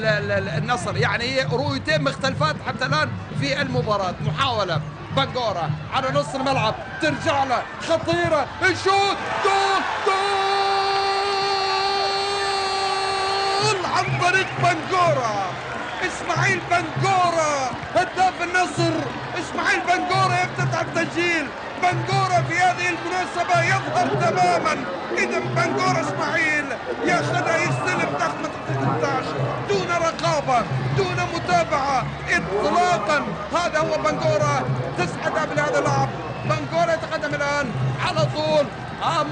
النصر، يعني رؤيتين مختلفات حتى الآن في المباراة. محاولة بنغورا على نص الملعب، ترجع له خطيرة، الشوط، جول جول عن طريق بنغورا. اسماعيل بنغورا هداف النصر، اسماعيل بنغورا يفتتح التسجيل. بنغورا في هذه المناسبة يظهر تماما. إذا بنغورا اسماعيل ياخذها يستلم دخمة 18 دون رقابة دون متابعة إطلاقا. هذا هو بنغورا، تسعد بهذا اللاعب. بنغورا يتقدم الآن على طول،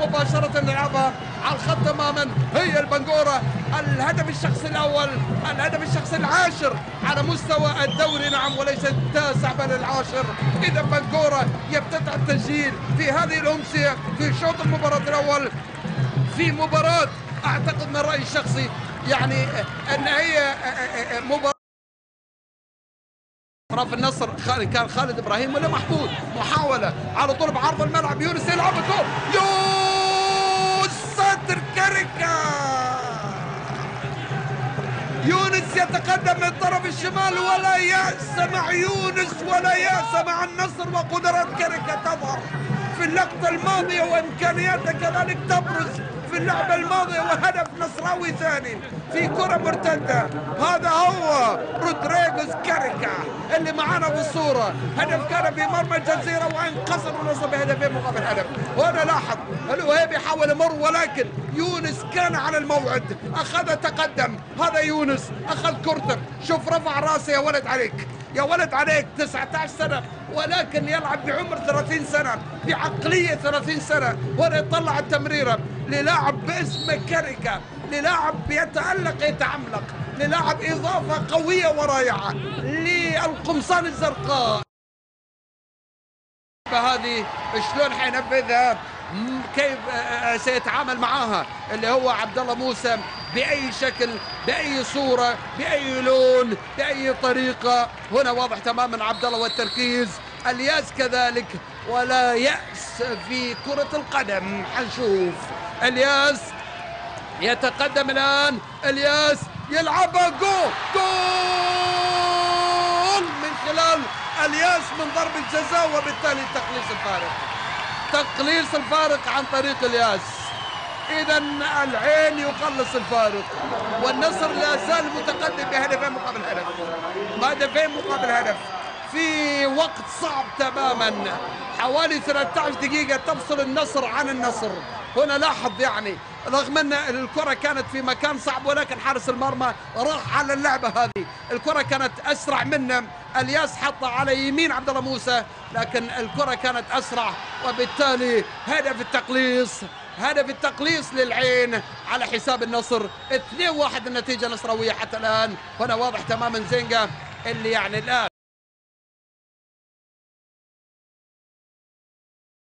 مباشرة يلعبها على الخط تماما. هي البنغورا الهدف الشخصي الأول، الهدف الشخصي العاشر على مستوى الدوري، نعم، وليس التاسع بل العاشر. إذا بنغورا يفتتح التسجيل في هذه الأمسية في شوط المباراة الأول، في مباراة أعتقد من رأيي الشخصي يعني أن هي مباراة في النصر. كان خالد إبراهيم ولا محمود. محاولة على طول بعرض الملعب، يونس يلعب الجول، صدر كركة. يونس يتقدم من طرف الشمال، ولا يأس مع يونس ولا يأس مع النصر، وقدرات كركة تظهر في اللقطة الماضية وإمكانياتها كذلك تبرز في اللعبة الماضية. وهدف نصراوي ثاني في كرة مرتدة. هذا هو رودريغوز كاريكا اللي معانا بالصورة. هدف كان في مرمى الجزيرة وانقصر النصر بهدفين مقابل هدف. وأنا لاحظ الوهيبي حاول يمر، ولكن يونس كان على الموعد، أخذ تقدم. هذا يونس أخذ كرته، شوف رفع راسه، يا ولد عليك، يا ولد عليك، 19 سنة ولكن يلعب بعمر 30 سنة، بعقلية 30 سنة. ولا يطلع التمريرة للاعب باسم كاريكا، للاعب يتألق يتعملق، للاعب إضافة قوية ورائعة للقمصان الزرقاء. فهذه شلون حينفذها، كيف سيتعامل معاها اللي هو عبد الله موسى، بأي شكل، بأي صورة، بأي لون، بأي طريقة. هنا واضح تماما عبد الله والتركيز. الياس كذلك، ولا يأس في كرة القدم. حنشوف الياس يتقدم الآن، الياس يلعبها، جول جول من خلال الياس من ضربة جزاء، وبالتالي تقليص الفارق، تقليص الفارق عن طريق الياس. إذا العين يقلص الفارق، والنصر لا زال متقدم بهدفين مقابل هدف، بهدفين مقابل هدف في وقت صعب تماما. حوالي 13 دقيقة تفصل النصر عن النصر. هنا لاحظ يعني رغم ان الكرة كانت في مكان صعب، ولكن حارس المرمى راح على اللعبة هذه. الكرة كانت اسرع منه، الياس حطها على يمين عبد الله موسى، لكن الكرة كانت اسرع، وبالتالي هدف التقليص، هدف التقليص للعين على حساب النصر. 2-1 النتيجة نصراوية حتى الآن. هنا واضح تماما زينجا اللي يعني الآن